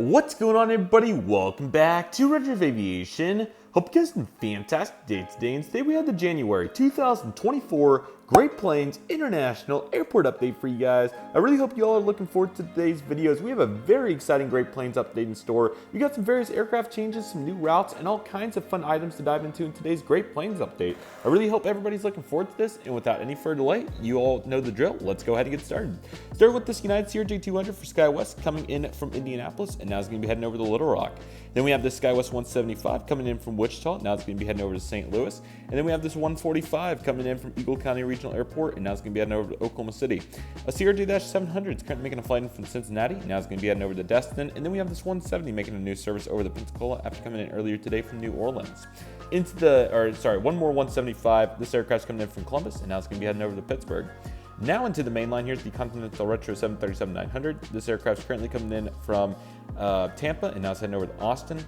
What's going on, everybody? Welcome back to Redriveraviation. Hope you guys had a fantastic day today. And today we have the January 2024 Great Plains International Airport update for you guys. I really hope you all are looking forward to today's videos. We have a very exciting Great Plains update in store. We got some various aircraft changes, some new routes, and all kinds of fun items to dive into in today's Great Plains update. I really hope everybody's looking forward to this. And without any further delay, you all know the drill. Let's go ahead and get started. Start with this United CRJ200 for SkyWest coming in from Indianapolis, and now it's going to be heading over to Little Rock. Then we have this SkyWest 175 coming in from Wichita. Now it's going to be heading over to St. Louis. And then we have this 145 coming in from Eagle County Regional Airport, and now it's going to be heading over to Oklahoma City. A CRJ-700 is currently making a flight in from Cincinnati. Now it's going to be heading over to Destin. And then we have this 170 making a new service over to Pensacola after coming in earlier today from New Orleans. One more 175. This aircraft's coming in from Columbus, and now it's going to be heading over to Pittsburgh. Now into the mainline, here's the Continental Retro 737-900. This aircraft's currently coming in from Tampa, and now it's heading over to Austin.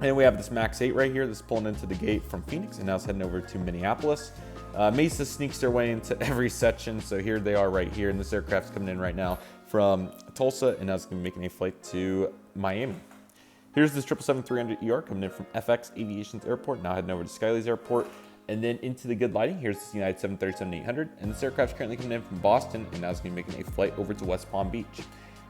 And we have this MAX 8 right here that's pulling into the gate from Phoenix, and now it's heading over to Minneapolis. Mesa sneaks their way into every section, so here they are right here, and this aircraft's coming in right now from Tulsa, and now it's going to be making a flight to Miami. Here's this 777-300ER coming in from FX Aviation's airport, now heading over to Skyley's airport. And then into the good lighting, here's this United 737-800, and this aircraft's currently coming in from Boston, and now it's going to be making a flight over to West Palm Beach.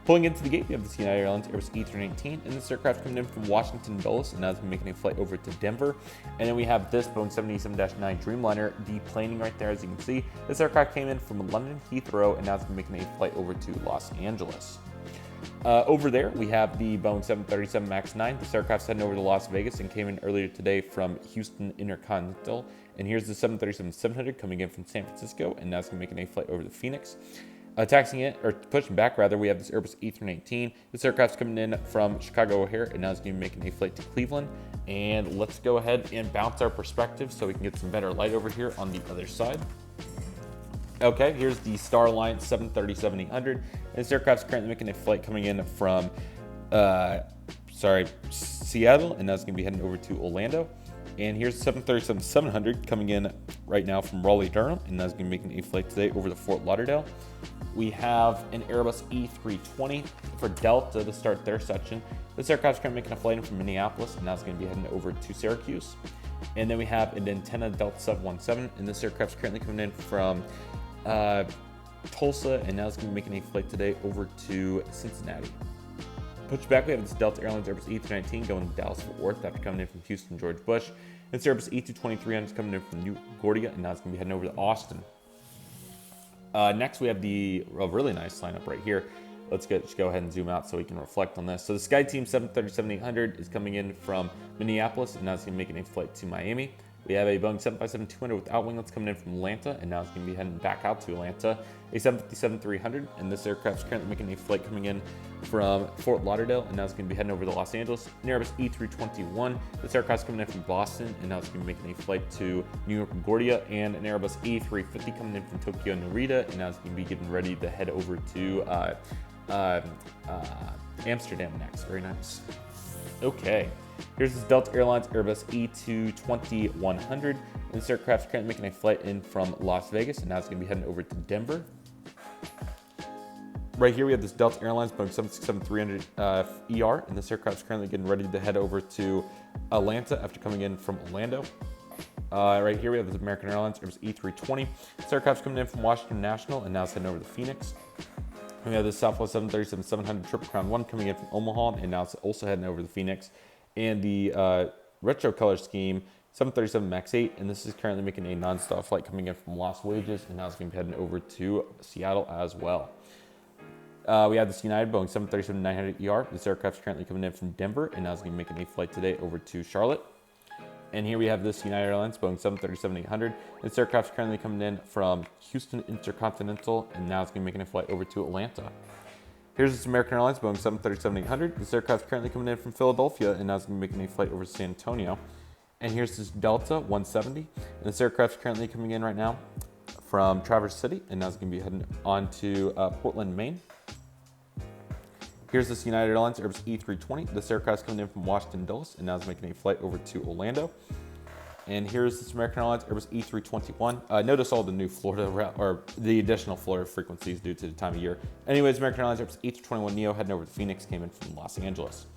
Pulling into the gate, we have this United Airlines Airbus E319, and this aircraft's coming in from Washington Dulles, and now it's going to be making a flight over to Denver. And then we have this Boeing 787-9 Dreamliner deplaning right there, as you can see. This aircraft came in from London Heathrow, and now it's going to be making a flight over to Los Angeles. Over there, we have the Boeing 737 MAX 9. This aircraft's heading over to Las Vegas and came in earlier today from Houston Intercontinental. And here's the 737-700 coming in from San Francisco, and now it's going to be making a flight over to Phoenix. Pushing back rather, we have this Airbus E319. This aircraft's coming in from Chicago O'Hare, and now it's going to be making a flight to Cleveland. And let's go ahead and bounce our perspective so we can get some better light over here on the other side. Okay, here's the Star Alliance 737-800. This aircraft's currently making a flight coming in from Seattle, and now it's going to be heading over to Orlando. And here's the 737-700 coming in right now from Raleigh-Durham, and that's going to be making a flight today over to Fort Lauderdale. We have an Airbus E320 for Delta to start their section. This aircraft's currently making a flight in from Minneapolis, and now it's going to be heading over to Syracuse. And then we have an Antenna Delta 717, and this aircraft's currently coming in from Tulsa, and now it's going to be making a flight today over to Cincinnati. Push back, we have this Delta Airlines Airbus E319 going to Dallas-Fort Worth after coming in from Houston George Bush. This Airbus E22300 is coming in from New LaGuardia, and now it's going to be heading over to Austin. Next, we have a really nice lineup right here. Let's just go ahead and zoom out so we can reflect on this. So the SkyTeam 737-800 is coming in from Minneapolis, and now it's going to be making a flight to Miami. We have a Boeing 757-200 without winglets coming in from Atlanta, and now it's going to be heading back out to Atlanta. A 757-300, and this aircraft's currently making a flight coming in from Fort Lauderdale, and now it's going to be heading over to Los Angeles. An Airbus E321, this aircraft's coming in from Boston, and now it's going to be making a flight to New York LaGuardia. And an Airbus A350 coming in from Tokyo Narita, and now it's going to be getting ready to head over to Amsterdam next. Very nice. Okay. Here's this Delta Airlines Airbus E220-100. This aircraft's currently making a flight in from Las Vegas, and now it's going to be heading over to Denver. Right here, we have this Delta Airlines Boeing 767-300ER, and this aircraft's currently getting ready to head over to Atlanta after coming in from Orlando. Right here, we have this American Airlines Airbus E320. This aircraft's coming in from Washington National, and now it's heading over to Phoenix. We have this Southwest 737-700 Triple Crown 1 coming in from Omaha, and now it's also heading over to Phoenix. And the retro color scheme 737 MAX 8, and this is currently making a non-stop flight coming in from Las Vegas, and now it's going to be heading over to Seattle as well. We have this United Boeing 737-900ER. This aircraft's currently coming in from Denver, and now it's going to be making a flight today over to Charlotte. And here we have this United Airlines Boeing 737-800. This aircraft's currently coming in from Houston Intercontinental, and now it's going to be making a flight over to Atlanta. Here's this American Airlines Boeing 737-800. This aircraft's currently coming in from Philadelphia, and now it's going to be making a flight over to San Antonio. And here's this Delta 170. And this aircraft's currently coming in right now from Traverse City, and now it's going to be heading on to Portland, Maine. Here's this United Airlines Airbus E320. This aircraft's coming in from Washington Dulles, and now it's making a flight over to Orlando. And here's this American Airlines Airbus E321. Notice all the new Florida route, or the additional Florida frequencies due to the time of year. Anyways, American Airlines Airbus E321neo heading over to Phoenix, came in from Los Angeles.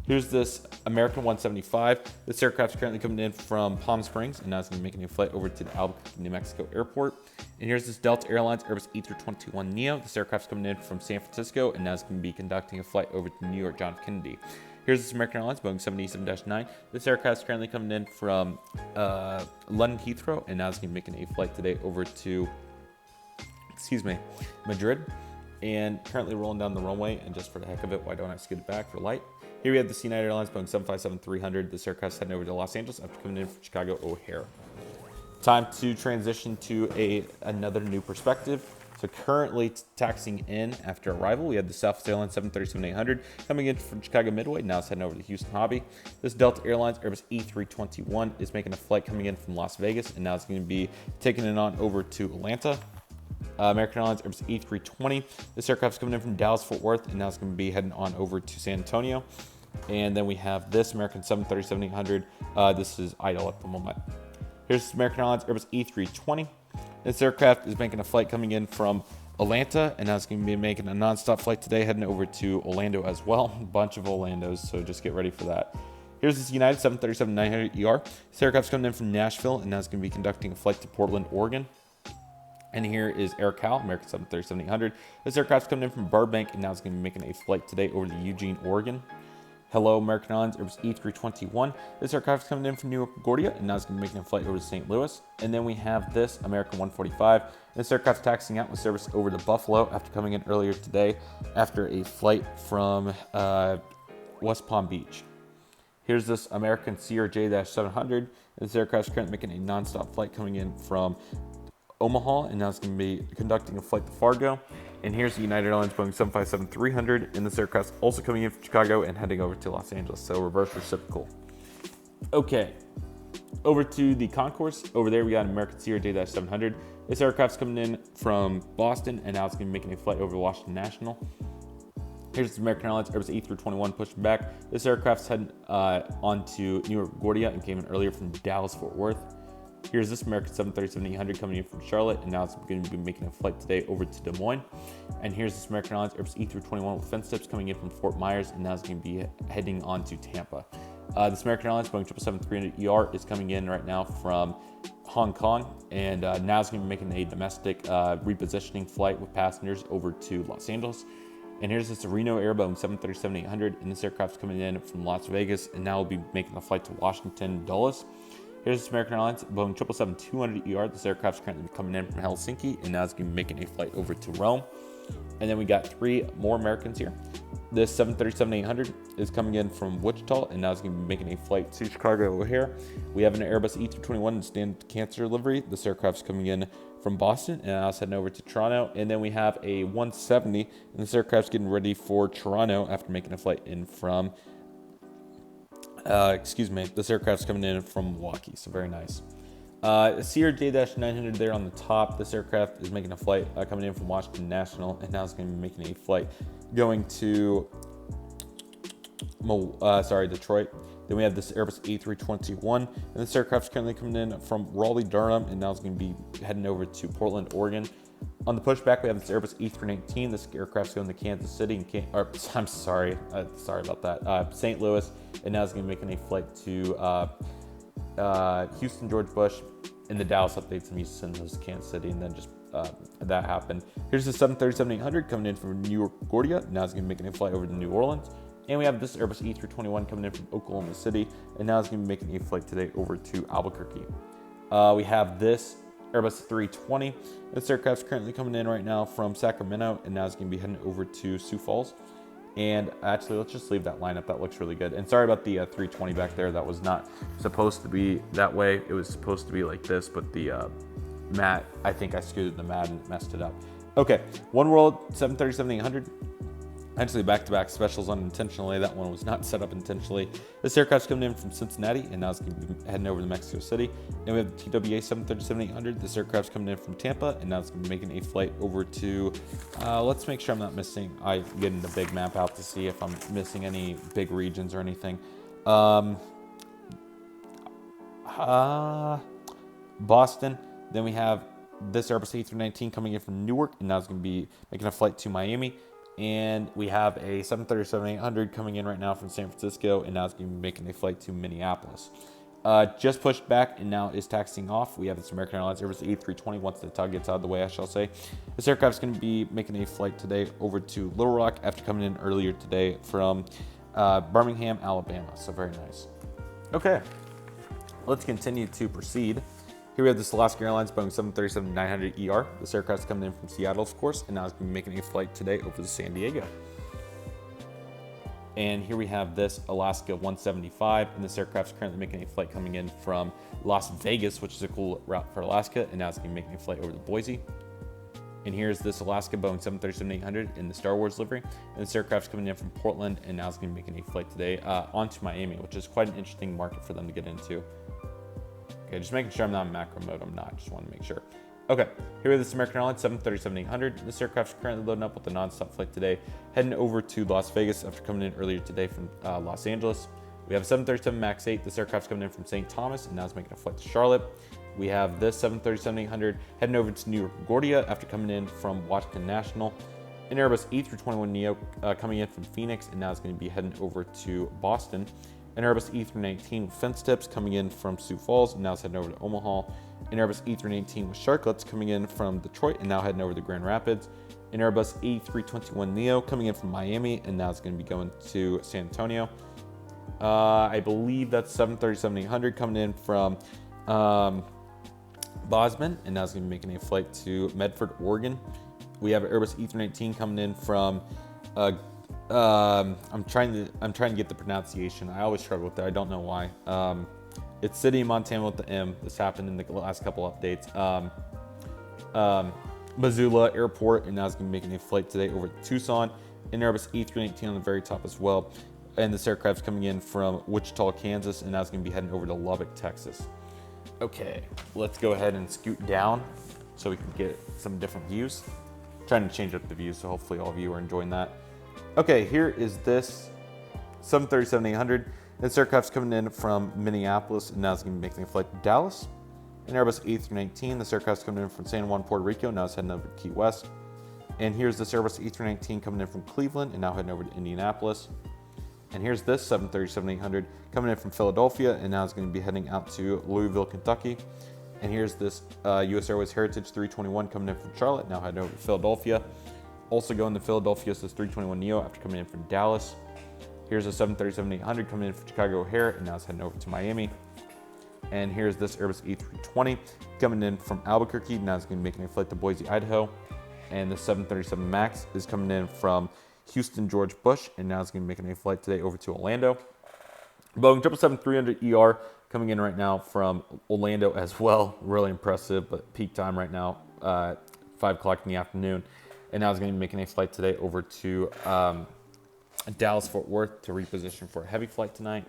Here's this American 175. This aircraft's currently coming in from Palm Springs, and now it's going to be making a flight over to the Albuquerque, New Mexico airport. And here's this Delta Airlines Airbus E321neo. This aircraft's coming in from San Francisco, and now it's going to be conducting a flight over to New York John F. Kennedy. Here's this American Airlines Boeing 787-9. This aircraft's currently coming in from London Heathrow, and now it's going to be making a flight today over to, Madrid. And currently rolling down the runway, and just for the heck of it, why don't I scoot it back for light? Here we have the United Airlines Boeing 757-300. This aircraft's heading over to Los Angeles after coming in from Chicago O'Hare. Time to transition to another new perspective. So currently taxiing in after arrival, we have the Southwest Airlines 737-800 coming in from Chicago Midway. Now it's heading over to Houston Hobby. This Delta Airlines Airbus E321 is making a flight coming in from Las Vegas, and now it's going to be taking it on over to Atlanta. American Airlines Airbus E320. This aircraft's coming in from Dallas-Fort Worth, and now it's going to be heading on over to San Antonio. And then we have this American 737-800. This is idle at the moment. Here's American Airlines Airbus E320. This aircraft is making a flight coming in from Atlanta, and now it's going to be making a nonstop flight today, heading over to Orlando as well. A bunch of Orlandos, so just get ready for that. Here's this United 737-900ER. This aircraft's coming in from Nashville, and now it's going to be conducting a flight to Portland, Oregon. And here is Air Cal, American 737-800. This aircraft's coming in from Burbank, and now it's going to be making a flight today over to Eugene, Oregon. Hello, American Airlines Airbus E321. This aircraft's coming in from New York LaGuardia, and now it's going to be making a flight over to St. Louis. And then we have this American 145. This aircraft's taxiing out with service over to Buffalo after coming in earlier today after a flight from West Palm Beach. Here's this American CRJ-700. This aircraft's currently making a nonstop flight coming in from Omaha, and now it's going to be conducting a flight to Fargo. And here's the United Airlines Boeing 757-300, and this aircraft's also coming in from Chicago and heading over to Los Angeles, so reverse reciprocal. Okay, over to the concourse. Over there we got an American CRJ-700. This aircraft's coming in from Boston, and now it's going to be making a flight over to Washington National. Here's the American Airlines Airbus E321 pushing back. This aircraft's heading on to New York LaGuardia and came in earlier from Dallas-Fort Worth. Here's this American 737-800 coming in from Charlotte, and now it's going to be making a flight today over to Des Moines. And here's this American Airlines Airbus E321 with fence tips coming in from Fort Myers, and now it's going to be heading on to Tampa. This American Airlines Boeing 777-300ER is coming in right now from Hong Kong, and now it's going to be making a domestic repositioning flight with passengers over to Los Angeles. And here's this Reno Air Boeing 737-800, and this aircraft's coming in from Las Vegas, and now will be making a flight to Washington Dulles. Here's this American Airlines Boeing 777-200ER. This aircraft's currently coming in from Helsinki, and now it's going to be making a flight over to Rome. And then we got three more Americans here. This 737-800 is coming in from Wichita, and now it's going to be making a flight to Chicago O'Hare. We have an Airbus E321 in standard cancer livery. This aircraft's coming in from Boston, and now it's heading over to Toronto. And then we have a 170, and this aircraft's getting ready for Toronto after making a flight in from this aircraft's coming in from Milwaukee, so very nice. CRJ-900 there on the top. This aircraft is making a flight coming in from Washington National, and now it's going to be making a flight going to Detroit. Then we have this Airbus A321, and this aircraft's currently coming in from Raleigh-Durham, and now it's going to be heading over to Portland, Oregon. On the pushback, we have this Airbus E319. This aircraft's going to Kansas City, sorry about that, St. Louis, and now it's going to be making a flight to Houston, George Bush, and the Dallas updates from Houston to Kansas City, and then just that happened. Here's the 737-800 coming in from New York LaGuardia. Now it's going to be making a flight over to New Orleans. And we have this Airbus E321 coming in from Oklahoma City, and now it's going to be making a flight today over to Albuquerque. We have this Airbus 320. This aircraft's currently coming in right now from Sacramento, and now it's going to be heading over to Sioux Falls. And actually, let's just leave that lineup. That looks really good. And sorry about the 320 back there. That was not supposed to be that way. It was supposed to be like this, but the mat, I think I scooted the mat and messed it up. Okay, One World 737-800. Actually, back-to-back specials unintentionally. That one was not set up intentionally. This aircraft's coming in from Cincinnati, and now it's going to be heading over to Mexico City. And we have the TWA 737-800. This aircraft's coming in from Tampa, and now it's going to be making a flight over to, let's make sure I'm not missing, I'm getting the big map out to see if I'm missing any big regions or anything. Boston. Then we have this Airbus A319 coming in from Newark, and now it's going to be making a flight to Miami. And we have a 737-800 coming in right now from San Francisco, and now it's going to be making a flight to Minneapolis. Just pushed back and now is taxiing off. We have this American Airlines Airbus A320 once the tug gets out of the way, I shall say. This aircraft is going to be making a flight today over to Little Rock after coming in earlier today from Birmingham, Alabama. So very nice. Okay, let's continue to proceed. Here we have this Alaska Airlines Boeing 737-900ER. This aircraft is coming in from Seattle, of course, and now it's going to be making a flight today over to San Diego. And here we have this Alaska 175, and this aircraft is currently making a flight coming in from Las Vegas, which is a cool route for Alaska, and now it's going to be making a flight over to Boise. And here's this Alaska Boeing 737-800 in the Star Wars livery, and this aircraft is coming in from Portland, and now it's going to be making a flight today onto Miami, which is quite an interesting market for them to get into. Okay, just making sure I'm not in macro mode. I'm not, just want to make sure. Okay, here we have this American Airlines 737-800. This aircraft is currently loading up with a non-stop flight today, heading over to Las Vegas after coming in earlier today from Los Angeles. We have a 737 MAX 8. This aircraft is coming in from St. Thomas, and now it's making a flight to Charlotte. We have this 737-800 heading over to New York LaGuardia after coming in from Washington National. An Airbus A321neo coming in from Phoenix, and now it's going to be heading over to Boston. An Airbus E319 with fence tips coming in from Sioux Falls, and now it's heading over to Omaha. An Airbus E319 with Shotcuts coming in from Detroit, and now heading over to Grand Rapids. An Airbus A321neo coming in from Miami, and now it's going to be going to San Antonio. I believe that's 737-800 coming in from Bosman, and now it's going to be making a flight to Medford, Oregon. We have an Airbus E319 coming in from I'm trying to get the pronunciation. I always struggle with that. I don't know why. It's City of Montana with the M. This happened in the last couple updates. Missoula Airport, and now it's going to be making a flight today over to Tucson. An Airbus E319 on the very top as well. And this aircraft's coming in from Wichita, Kansas, and now it's going to be heading over to Lubbock, Texas. Okay, let's go ahead and scoot down so we can get some different views. I'm trying to change up the views, so hopefully all of you are enjoying that. Okay, here is this 737-800. This aircraft's coming in from Minneapolis, and now it's going to be making a flight to Dallas. An Airbus A319. This aircraft's coming in from San Juan, Puerto Rico. Now it's heading over to Key West. And here's this Airbus A319 coming in from Cleveland, and now heading over to Indianapolis. And here's this 737-800 coming in from Philadelphia, and now it's going to be heading out to Louisville, Kentucky. And here's this US Airways Heritage 321 coming in from Charlotte, now heading over to Philadelphia. Also going to Philadelphia is this 321neo after coming in from Dallas. Here's a 737-800 coming in from Chicago O'Hare, and now it's heading over to Miami. And here's this Airbus A320 coming in from Albuquerque, now it's going to be making a flight to Boise, Idaho. And the 737 MAX is coming in from Houston, George Bush, and now it's going to be making a flight today over to Orlando. Boeing 777-300ER coming in right now from Orlando as well. Really impressive, but peak time right now, 5 o'clock in the afternoon. And now it's going to be making a flight today over to Dallas-Fort Worth to reposition for a heavy flight tonight.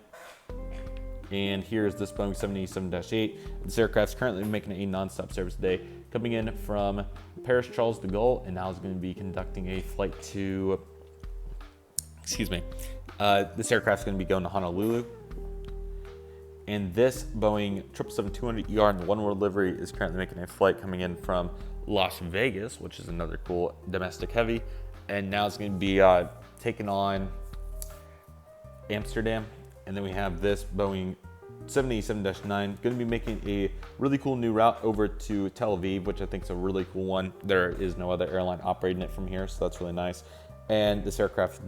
And here's this Boeing 787-8. This aircraft is currently making a non-stop service today, coming in from Paris Charles de Gaulle, and now is going to be conducting a flight to, this aircraft is going to be going to Honolulu. And this Boeing 777-200ER in the One World livery is currently making a flight coming in from Las Vegas, which is another cool domestic heavy. And now it's going to be taking on Amsterdam. And then we have this Boeing 787-9 going to be making a really cool new route over to Tel Aviv, which I think is a really cool one. There is no other airline operating it from here, so that's really nice. And this aircraft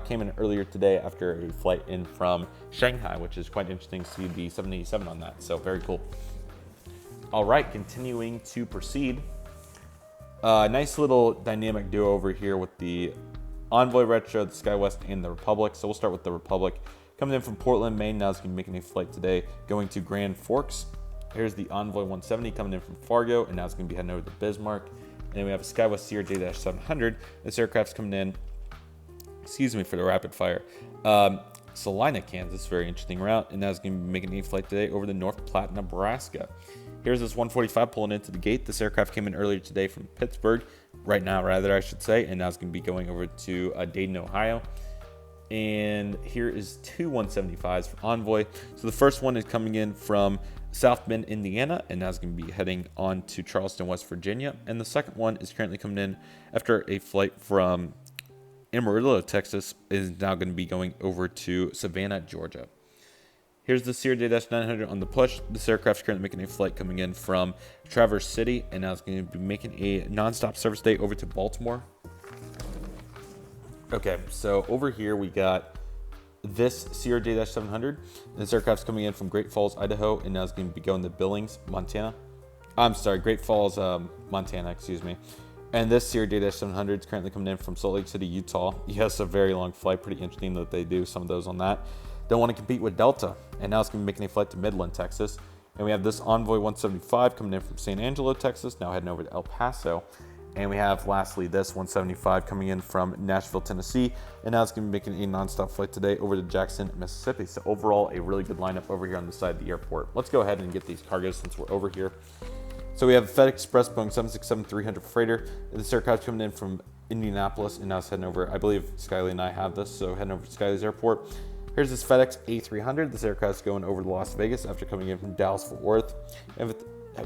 came in earlier today after a flight in from Shanghai, which is quite interesting to see the 787 on that. So very cool. All right, continuing to proceed. Nice little dynamic duo over here with the Envoy Retro, the SkyWest, and the Republic. So we'll start with the Republic. Coming in from Portland, Maine, now it's going to be making a flight today going to Grand Forks. Here's the Envoy 170 coming in from Fargo, and now it's going to be heading over to Bismarck. And then we have a SkyWest CRJ-700. This aircraft's coming in, for the rapid fire. Salina, Kansas, very interesting route, and now it's going to be making a flight today over to North Platte, Nebraska. Here's this 145 pulling into the gate. This aircraft came in earlier today from Pittsburgh, right now, I should say, and now it's going to be going over to Dayton, Ohio. And here is two 175s for Envoy. So the first one is coming in from South Bend, Indiana, and now it's going to be heading on to Charleston, West Virginia. And the second one is currently coming in after a flight from Amarillo, Texas, is now going to be going over to Savannah, Georgia. Here's the CRJ-900 on the push. This aircraft is currently making a flight coming in from Traverse City, and now it's going to be making a nonstop service day over to Baltimore. Okay, so over here we got this CRJ-700. This aircraft's coming in from Great Falls, Idaho, and now it's going to be going to Billings, Montana. I'm sorry, Great Falls, Montana, excuse me. And this CRJ-700 is currently coming in from Salt Lake City, Utah. Yes, a very long flight. Pretty interesting that they do some of those on that. Don't want to compete with Delta, and now it's going to be making a flight to Midland, Texas. And we have this Envoy 175 coming in from San Angelo, Texas, now heading over to El Paso. And we have, lastly, this 175 coming in from Nashville, Tennessee, and now it's going to be making a nonstop flight today over to Jackson, Mississippi. So overall, a really good lineup over here on the side of the airport. Let's go ahead and get these cargoes since we're over here. So we have FedEx Express Boeing 767-300 freighter. This aircraft coming in from Indianapolis, and now it's heading over. I believe Skyley and I have this, so heading over to Skyley's airport. Here's this FedEx A300. This aircraft is going over to Las Vegas after coming in from Dallas-Fort Worth. And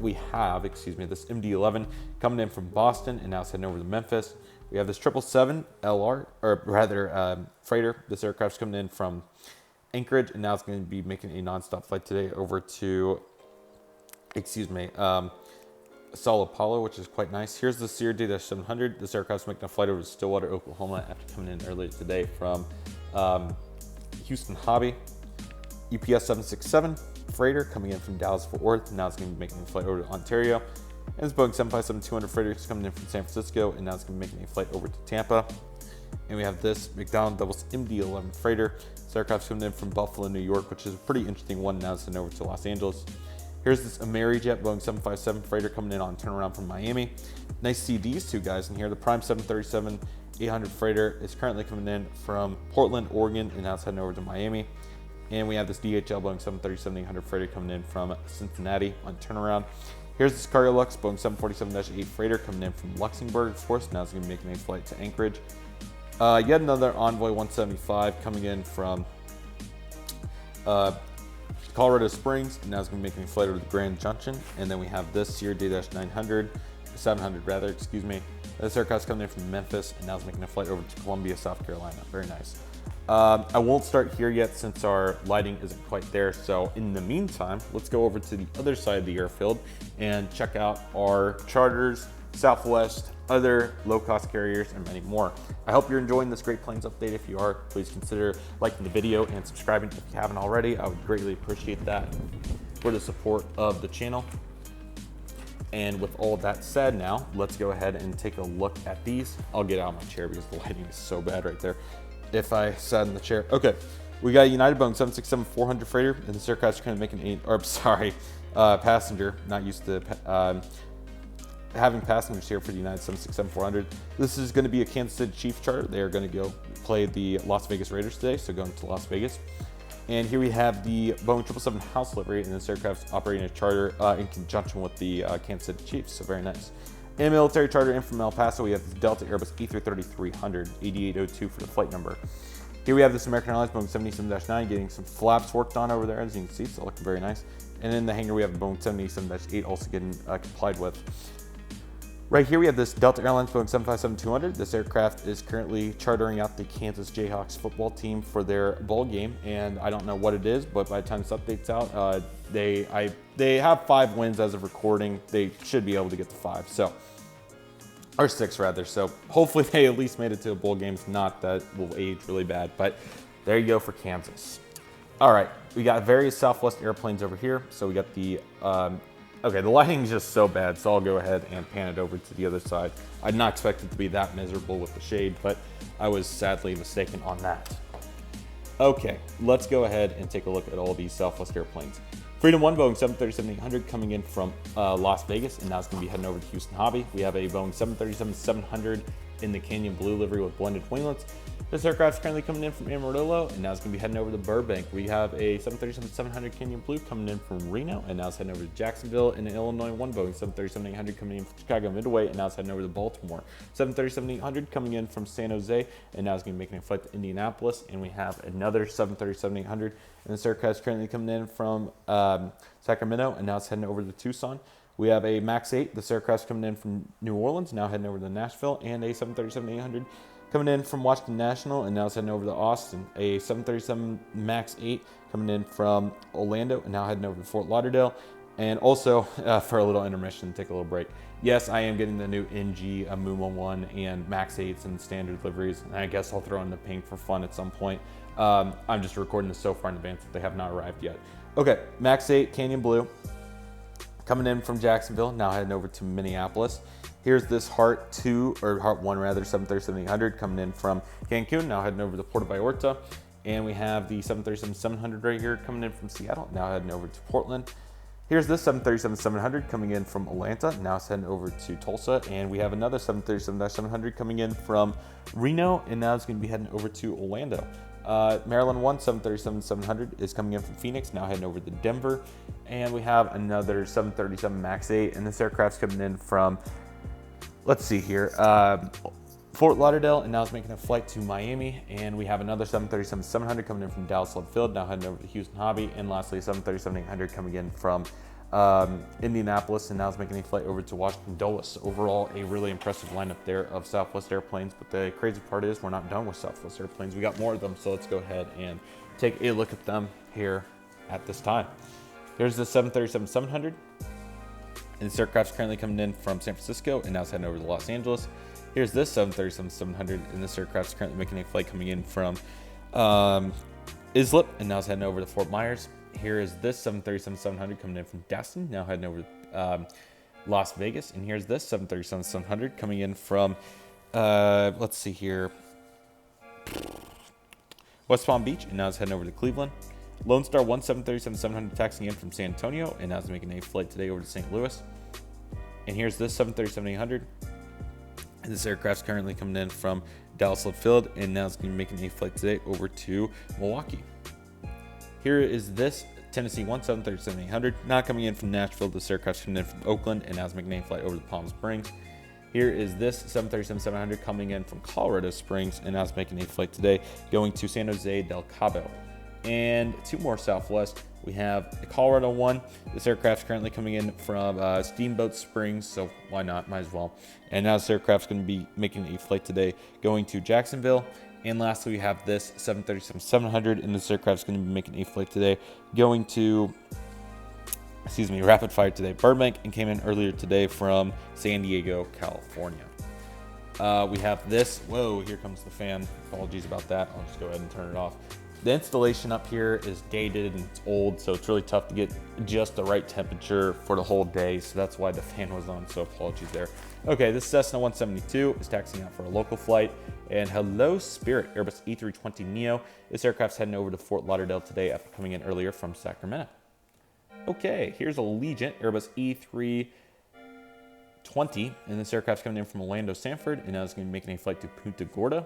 we have, this MD-11 coming in from Boston, and now it's heading over to Memphis. We have this 777 LR, or rather freighter. This aircraft's coming in from Anchorage, and now it's going to be making a nonstop flight today over to, Sao Paulo, which is quite nice. Here's the CRJ-700. This aircraft's making a flight over to Stillwater, Oklahoma after coming in earlier today from Houston Hobby. UPS 767 freighter coming in from Dallas-Fort Worth. Now it's going to be making a flight over to Ontario. And this Boeing 757-200 freighter is coming in from San Francisco, and now it's going to be making a flight over to Tampa. And we have this McDonnell Douglas MD-11 freighter. This aircraft's coming in from Buffalo, New York, which is a pretty interesting one. Now it's heading over to Los Angeles. Here's this AmeriJet Boeing 757 freighter coming in on turnaround from Miami. Nice to see these two guys in here. The Prime 737-800 freighter is currently coming in from Portland, Oregon, and now it's heading over to Miami. And we have this DHL Boeing 737-800 freighter coming in from Cincinnati on turnaround. Here's this Cargolux Boeing 747-8 freighter coming in from Luxembourg, of course. Now it's going to be making a flight to Anchorage. Yet another Envoy 175 coming in from Colorado Springs, and now it's going to be making a flight over to Grand Junction. And then we have this CRJ-700, This aircraft's coming in from Memphis, and now it's making a flight over to Columbia, South Carolina. Very nice. I won't start here yet since our lighting isn't quite there. So in the meantime, let's go over to the other side of the airfield and check out our charters, Southwest, other low-cost carriers, and many more. I hope you're enjoying this Great Plains update. If you are, please consider liking the video and subscribing if you haven't already. I would greatly appreciate that for the support of the channel. And with all that said, now let's go ahead and take a look at these. I'll get out of my chair because the lighting is so bad right there. If I sat in the chair. Okay, we got a United Boeing 767-400 freighter, and this aircraft's kind of making passenger. Not used to having passengers here for the United 767-400. This is going to be a Kansas City Chiefs charter. They are going to go play the Las Vegas Raiders today, so going to Las Vegas. And here we have the Boeing 777 house livery, and this aircraft's operating a charter in conjunction with the Kansas City Chiefs, so very nice. And military charter in from El Paso, we have the Delta Airbus A330-300, 8802 for the flight number. Here we have this American Airlines Boeing 787-9 getting some flaps worked on over there, as you can see, so looking very nice. And in the hangar, we have the Boeing 787-8 also getting complied with. Right here, we have this Delta Airlines Boeing 757-200. This aircraft is currently chartering out the Kansas Jayhawks football team for their bowl game, and I don't know what it is, but by the time this update's out, they have 5 wins as of recording. They should be able to get to 5, so, or 6 rather. So hopefully they at least made it to a bowl game. If not, that will age really bad. But there you go for Kansas. All right, we got various Southwest airplanes over here. So we got the okay, the lighting is just so bad, so I'll go ahead and pan it over to the other side. I did not expect it to be that miserable with the shade, but I was sadly mistaken on that. Okay, let's go ahead and take a look at all these Southwest airplanes. Freedom 1 Boeing 737-800 coming in from Las Vegas, and now it's going to be heading over to Houston Hobby. We have a Boeing 737-700 in the Canyon Blue livery with blended winglets. This aircraft's currently coming in from Amarillo, and now it's going to be heading over to Burbank. We have a 737-700 Canyon Blue coming in from Reno, and now it's heading over to Jacksonville. And in Illinois, one Boeing 737-800 coming in from Chicago Midway, and now it's heading over to Baltimore. 737-800 coming in from San Jose, and now it's going to be making a flight to Indianapolis. And we have another 737-800, and this aircraft is currently coming in from Sacramento, and now it's heading over to Tucson. We have a MAX 8. This aircraft's coming in from New Orleans, now heading over to Nashville, and a 737-800 coming in from Washington National, and now it's heading over to Austin. A 737 MAX 8 coming in from Orlando, and now heading over to Fort Lauderdale. And also, for a little intermission, take a little break. Yes, I am getting the new NG Muma 1 and MAX 8s and standard liveries, and I guess I'll throw in the pink for fun at some point. I'm just recording this so far in advance that they have not arrived yet. Okay, MAX 8 Canyon Blue coming in from Jacksonville, now heading over to Minneapolis. Here's this Heart 2, or Heart 1 rather, 737-800 coming in from Cancun, now heading over to Puerto Vallarta. And we have the 737-700 right here coming in from Seattle, now heading over to Portland. Here's this 737-700 coming in from Atlanta, now it's heading over to Tulsa. And we have another 737-700 coming in from Reno, and now it's going to be heading over to Orlando. Maryland 1 737-700 is coming in from Phoenix, now heading over to Denver. And we have another 737 MAX 8, and this aircraft's coming in from, let's see here, Fort Lauderdale, and now it's making a flight to Miami. And we have another 737-700 coming in from Dallas Love Field, now heading over to Houston Hobby. And lastly, 737-800 coming in from Indianapolis, and now it's making a flight over to Washington Dulles. Overall, a really impressive lineup there of Southwest airplanes. But the crazy part is we're not done with Southwest airplanes. We got more of them, so let's go ahead and take a look at them here at this time. Here's the 737-700. And this aircraft's currently coming in from San Francisco, and now it's heading over to Los Angeles. Here's this 737-700, and this aircraft's currently making a flight coming in from Islip, and now it's heading over to Fort Myers. Here is this 737-700 coming in from Destin, now heading over to Las Vegas. And here's this 737-700 coming in from, let's see here, West Palm Beach, and now it's heading over to Cleveland. Lone Star 1 737-700 taxiing in from San Antonio, and now it's making a flight today over to St. Louis. And here's this 737-800. And this aircraft's currently coming in from Dallas Love Field, and now it's going to be making a flight today over to Milwaukee. Here is this Tennessee 1 737-800, now coming in from Nashville. This aircraft's coming in from Oakland, and now it's making a flight over to Palm Springs. Here is this 737-700 coming in from Colorado Springs, and now it's making a flight today going to San Jose del Cabo. And two more Southwest. We have the Colorado 1. This aircraft's currently coming in from Steamboat Springs, so why not? Might as well. And now this aircraft's going to be making a flight today going to Jacksonville. And lastly, we have this 737-700, and this aircraft's going to be making a flight today going to, rapid fire today, Burbank, and came in earlier today from San Diego, California. We have this. Whoa, here comes the fan. Apologies about that. I'll just go ahead and turn it off. The installation up here is dated and it's old, so it's really tough to get just the right temperature for the whole day, so that's why the fan was on, so apologies there. Okay, this Cessna 172 is taxiing out for a local flight. And hello, Spirit, Airbus E320neo. This aircraft's heading over to Fort Lauderdale today after coming in earlier from Sacramento. Okay, here's Allegiant, Airbus E320, and this aircraft's coming in from Orlando, Sanford, and now it's going to be making a flight to Punta Gorda.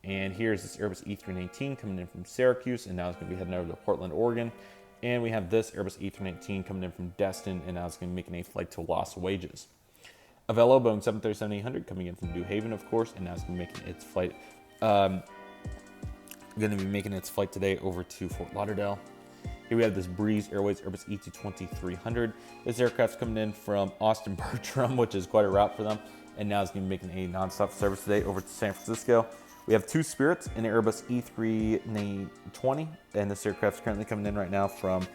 And here's this Airbus E319 coming in from Syracuse, and now it's going to be heading over to Portland, Oregon. And we have this Airbus E319 coming in from Destin, and now it's going to be making a flight to Las Vegas. Avello Boeing 737-800 coming in from New Haven, of course, and now it's going to be making its flight. Today over to Fort Lauderdale. Here we have this Breeze Airways Airbus E220-300. This aircraft's coming in from Austin Bertram, which is quite a route for them, and now it's going to be making a nonstop service today over to San Francisco. We have two Spirits, an Airbus E320, and this aircraft's currently coming in right now from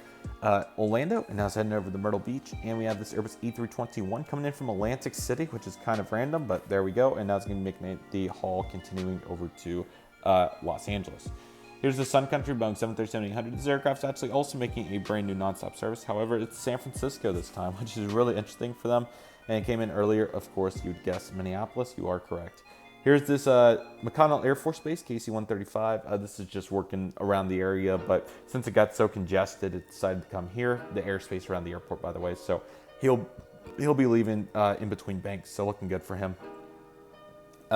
Orlando, and now it's heading over to Myrtle Beach. And we have this Airbus E321 coming in from Atlantic City, which is kind of random, but there we go. And now it's going to be making the haul continuing over to Los Angeles. Here's the Sun Country Boeing 737-800. This aircraft's actually also making a brand new nonstop service. However, it's San Francisco this time, which is really interesting for them. And it came in earlier, of course, you'd guess Minneapolis. You are correct. Here's this McConnell Air Force Base, KC-135. This is just working around the area, but since it got so congested, it decided to come here. The airspace around the airport, by the way, so he'll be leaving in between banks, so looking good for him.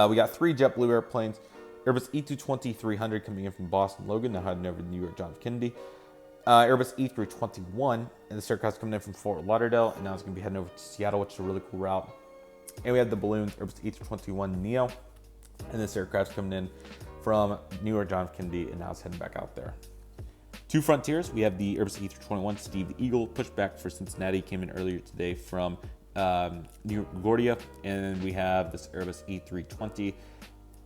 We got three JetBlue airplanes. Airbus E220-300 coming in from Boston Logan, now heading over to New York John F. Kennedy. Airbus E321, and this aircraft's coming in from Fort Lauderdale, and now it's going to be heading over to Seattle, which is a really cool route. And we have the balloons, Airbus E321neo, and this aircraft's coming in from New York John F. Kennedy, and now it's heading back out there. Two Frontiers, we have the Airbus E321 Steve the Eagle, pushed back for Cincinnati, came in earlier today from New York LaGuardia, and then we have this Airbus E320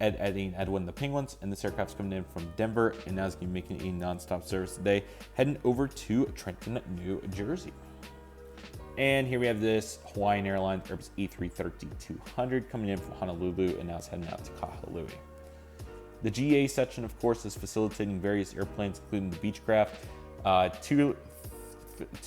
Edwin the Penguins, and this aircraft's coming in from Denver, and now it's going to be making a non-stop service today, heading over to Trenton, New Jersey. And here we have this Hawaiian Airlines Airbus E330-200 coming in from Honolulu, and now it's heading out to Kahului. The GA section, of course, is facilitating various airplanes, including the Beechcraft, two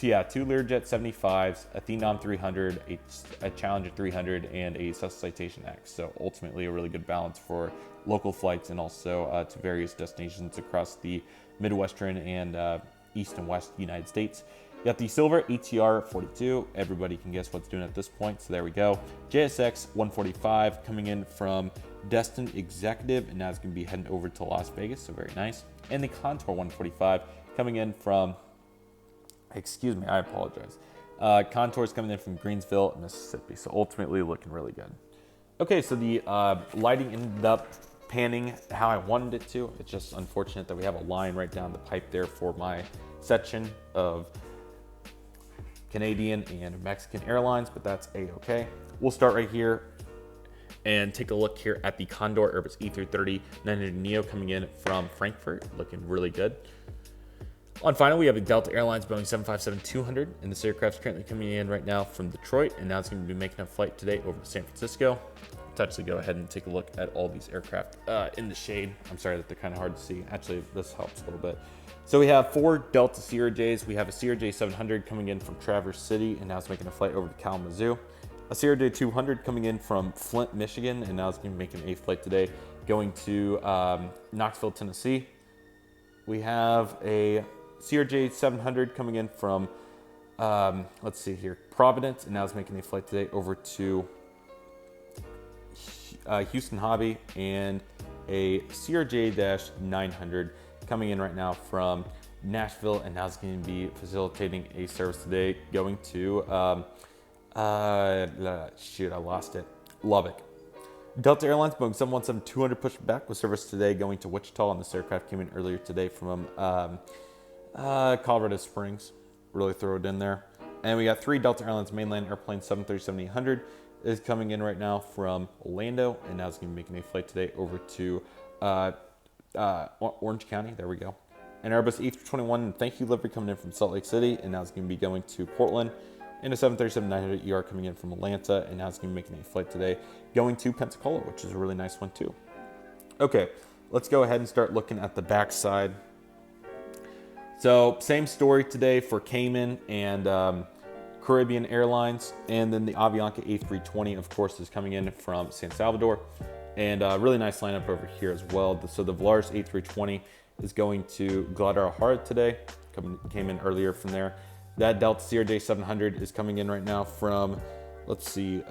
Learjet 75s, a Phenom 300, a Challenger 300, and a Cessna Citation X. So ultimately a really good balance for local flights and also to various destinations across the Midwestern and East and West United States. You got the Silver ATR 42. Everybody can guess what's doing at this point, so there we go. JSX 145 coming in from Destin Executive, and now it's going to be heading over to Las Vegas, so very nice. And the Contour 145 coming in from, excuse me, I apologize. Contour's coming in from Greensville, Mississippi, so ultimately looking really good. Okay, so the lighting ended up panning how I wanted it to. It's just unfortunate that we have a line right down the pipe there for my section of Canadian and Mexican Airlines, but that's a-okay. We'll start right here and take a look here at the Condor Airbus E330-900neo coming in from Frankfurt, looking really good. On final, we have a Delta Airlines Boeing 757-200, and this aircraft's currently coming in right now from Detroit, and now it's going to be making a flight today over to San Francisco. Let's actually go ahead and take a look at all these aircraft in the shade. I'm sorry that they're kind of hard to see. Actually, this helps a little bit. So we have 4 Delta CRJs. We have a CRJ 700 coming in from Traverse City, and now it's making a flight over to Kalamazoo. A CRJ 200 coming in from Flint, Michigan, and now it's going to be making a flight today going to Knoxville, Tennessee. We have a CRJ 700 coming in from, let's see here, Providence, and now it's making a flight today over to Houston Hobby, and a CRJ-900 coming in right now from Nashville, and now it's going to be facilitating a service today going to, shoot, I lost it, Lubbock. Delta Airlines Boeing 717-200 pushed back with service today going to Wichita, and this aircraft came in earlier today from Colorado Springs. Really throw it in there. And we got 3 Delta Airlines mainline airplanes 737-800 is coming in right now from Orlando, and now it's going to be making a flight today over to Orange County. There we go. An Airbus E321 thank you livery coming in from Salt Lake City, and now it's going to be going to Portland. And a 737-900ER coming in from Atlanta, and now it's going to be making a flight today going to Pensacola, which is a really nice one too. Okay, let's go ahead and start looking at the back side. So same story today for Cayman and Caribbean Airlines, and then the Avianca A320, of course, is coming in from San Salvador, and a really nice lineup over here as well. So the Volaris A320 is going to Guadalajara today, came in earlier from there. That Delta CRJ 700 is coming in right now from, let's see,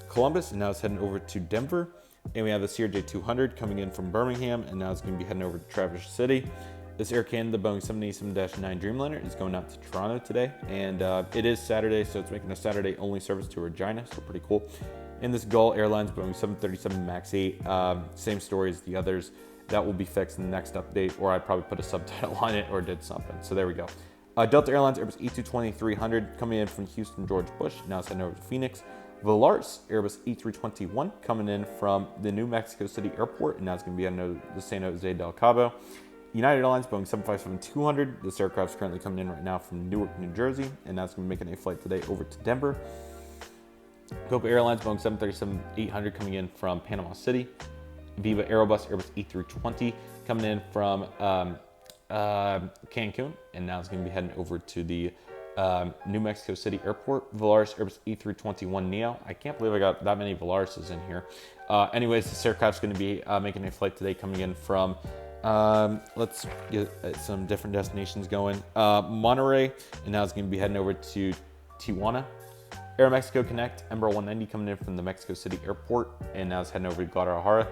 Columbus, and now it's heading over to Denver. And we have the CRJ 200 coming in from Birmingham, and now it's going to be heading over to Traverse City. This Air Canada Boeing 787-9 Dreamliner is going out to Toronto today, and it is Saturday, so it's making a Saturday-only service to Regina, so pretty cool. And this Gull Airlines Boeing 737 MAX 8, same story as the others. That will be fixed in the next update, or I probably put a subtitle on it or did something, so there we go. Delta Airlines Airbus E220-300 coming in from Houston George Bush, now it's heading over to Phoenix. Volaris Airbus E321 coming in from the New Mexico City Airport, and now it's going to be on the San Jose del Cabo. United Airlines Boeing 757-200, this aircraft is currently coming in right now from Newark, New Jersey, and now it's going to be making a flight today over to Denver. Copa Airlines Boeing 737-800 coming in from Panama City. Viva Aerobus Airbus E320 coming in from Cancun, and now it's going to be heading over to the New Mexico City Airport. Volaris Airbus E321neo. I can't believe I got that many Volarises in here. Anyways, this aircraft's going to be making a flight today coming in from, let's get some different destinations going. Monterey, and now it's going to be heading over to Tijuana. Aeromexico Connect Embraer 190 coming in from the Mexico City Airport, and now it's heading over to Guadalajara.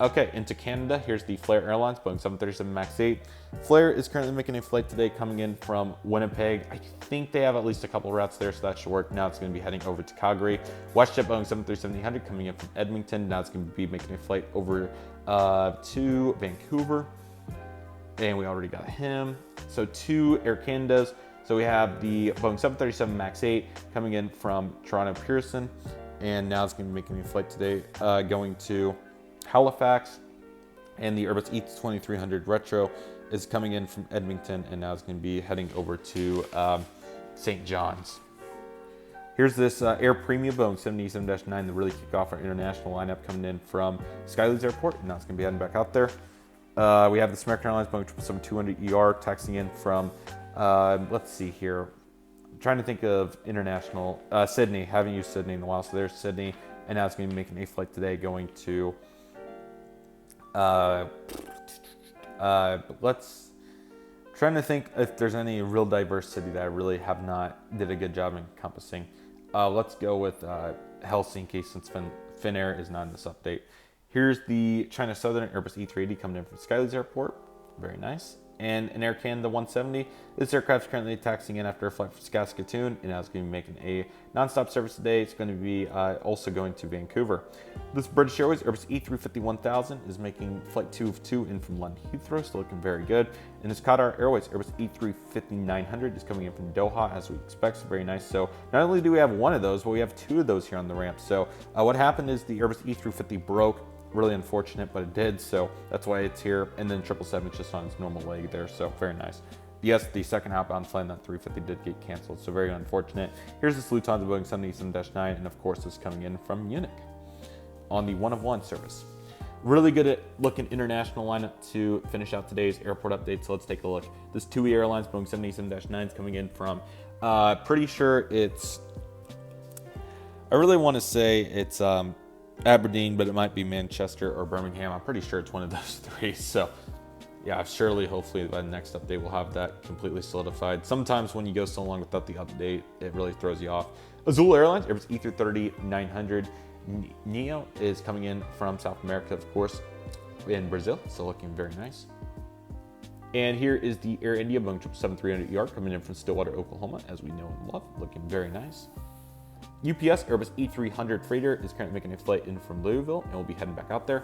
Okay, into Canada, here's the Flair Airlines Boeing 737 MAX 8. Flair is currently making a flight today coming in from Winnipeg. I think they have at least a couple routes there, so that should work. Now it's going to be heading over to Calgary. WestJet Boeing 737-800 coming in from Edmonton. Now it's going to be making a flight over to Vancouver. And we already got him. So 2 Air Canadas. So we have the Boeing 737 MAX 8 coming in from Toronto Pearson. And now it's going to be making a flight today going to Halifax. And the Airbus E2300 Retro is coming in from Edmonton, and now it's going to be heading over to St. John's. Here's this Air Premium Boeing 787-9 to really kick off our international lineup coming in from Skyleys Airport, and now it's going to be heading back out there. We have this American Airlines Boeing 777-200ER taxiing in from, let's see here, I'm trying to think of international, Sydney. Haven't used Sydney in a while, so there's Sydney, and now it's going to be making a flight today going to trying to think if there's any real diverse city that I really have not did a good job encompassing. Let's go with Helsinki, since Finnair is not in this update. Here's the China Southern Airbus E380 coming in from Skyleys Airport. Very nice. And an Air Canada 170. This aircraft is currently taxiing in after a flight from Saskatoon, and now it's going to be making a non-stop service today. It's going to be also going to Vancouver. This British Airways Airbus E350-1000 is making flight 2 of 2 in from London Heathrow, still looking very good. And this Qatar Airways Airbus E350-900 is coming in from Doha, as we expect, so very nice. So not only do we have one of those, but we have 2 of those here on the ramp. So what happened is the Airbus E350 broke. Really unfortunate, but it did, so that's why it's here. And then 777 is just on its normal leg there, so very nice. Yes, the second outbound flight on that 350 did get canceled, so very unfortunate. Here's this Lufthansa Boeing 787-9, and of course this is coming in from Munich on the 1 of 1 service. Really good at looking international lineup to finish out today's airport update, so let's take a look. This TUI Airlines Boeing 787-9 is coming in from, pretty sure it's, I really want to say it's Aberdeen, but it might be Manchester or Birmingham. I'm pretty sure it's one of those 3. So yeah, surely, hopefully by the next update, we'll have that completely solidified. Sometimes when you go so long without the update, it really throws you off. Azul Airlines, Airbus E330-900 Neo is coming in from South America, of course, in Brazil. So looking very nice. And here is the Air India Boeing 777-300ER coming in from Stillwater, Oklahoma, as we know and love. Looking very nice. UPS Airbus E300 Freighter is currently making a flight in from Louisville, and we'll be heading back out there.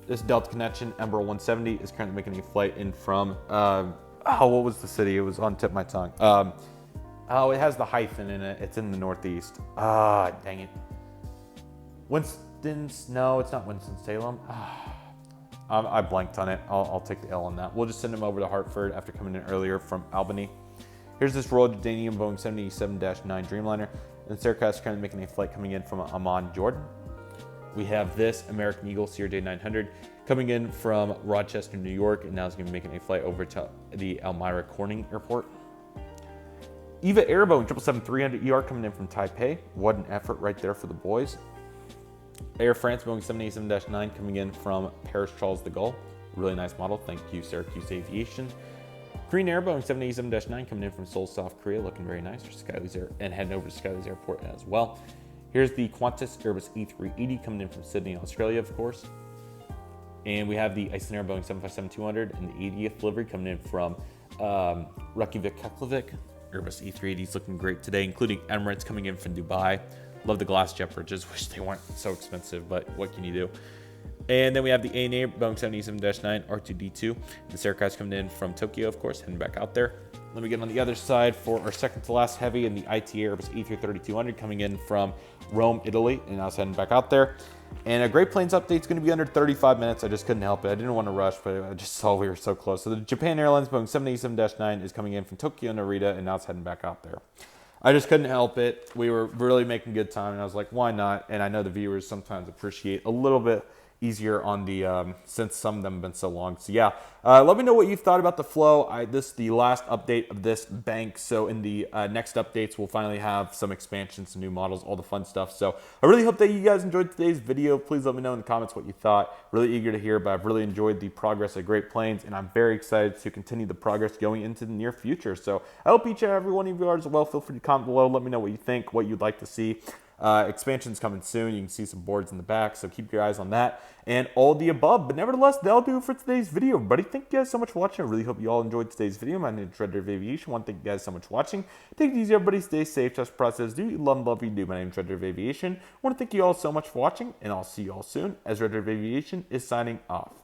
This Delta Connection Embraer 170 is currently making a flight in from, what was the city? It was on tip of my tongue. It has the hyphen in it. It's in the Northeast. Dang it. No, it's not Winston-Salem. I blanked on it. I'll take the L on that. We'll just send him over to Hartford after coming in earlier from Albany. Here's this Royal Jordanian Boeing 787-9 Dreamliner. And this aircraft is currently making a flight coming in from Amman, Jordan. We have this American Eagle CRJ-900 coming in from Rochester, New York, and now it's going to be making a flight over to the Elmira Corning Airport. EVA Air Boeing 777-300ER coming in from Taipei. What an effort right there for the boys. Air France Boeing 787-9 coming in from Paris Charles de Gaulle. Really nice model. Thank you, Syracuse Aviation. Korean Air Boeing 787-9 coming in from Seoul, South Korea, looking very nice for Skyleys Air, and heading over to Skyleys Airport as well. Here's the Qantas Airbus E380 coming in from Sydney, Australia, of course. And we have the Icelandair Boeing 757-200 and the 80th delivery coming in from Reykjavik, Keflavik. Airbus E380s looking great today, including Emirates coming in from Dubai. Love the glass jet bridges, wish they weren't so expensive, but what can you do? And then we have the ANA Boeing 787-9 R2D2. This aircraft's coming in from Tokyo, of course, heading back out there. Let me get on the other side for our second to last heavy, and the ITA Airbus E330-200 coming in from Rome, Italy, and now it's heading back out there. And a Great Plains update is going to be under 35 minutes. I just couldn't help it. I didn't want to rush, but I just saw we were so close. So the Japan Airlines Boeing 787-9 is coming in from Tokyo, Narita, and now it's heading back out there. I just couldn't help it. We were really making good time, and I was like, why not? And I know the viewers sometimes appreciate a little bit easier on the since some of them have been so long. So yeah, let me know what you thought about the flow. This is the last update of this bank, so in the next updates we'll finally have some expansions, some new models, all the fun stuff. So I really hope that you guys enjoyed today's video. Please let me know in the comments what you thought. Really eager to hear, but I've really enjoyed the progress at Great Plains, and I'm very excited to continue the progress going into the near future. So I hope each and every one of you are as well. Feel free to comment below, let me know what you think, what you'd like to see. Expansion's coming soon. You can see some boards in the back, so keep your eyes on that and all the above. But nevertheless, that'll do it for today's video, everybody. Thank you guys so much for watching. I really hope you all enjoyed today's video. My name is Redriveraviation. I want to thank you guys so much for watching. Take it easy, everybody. Stay safe. Trust process. Do you love what you do? My name is Redriveraviation. I want to thank you all so much for watching, and I'll see you all soon as Redriveraviation is signing off.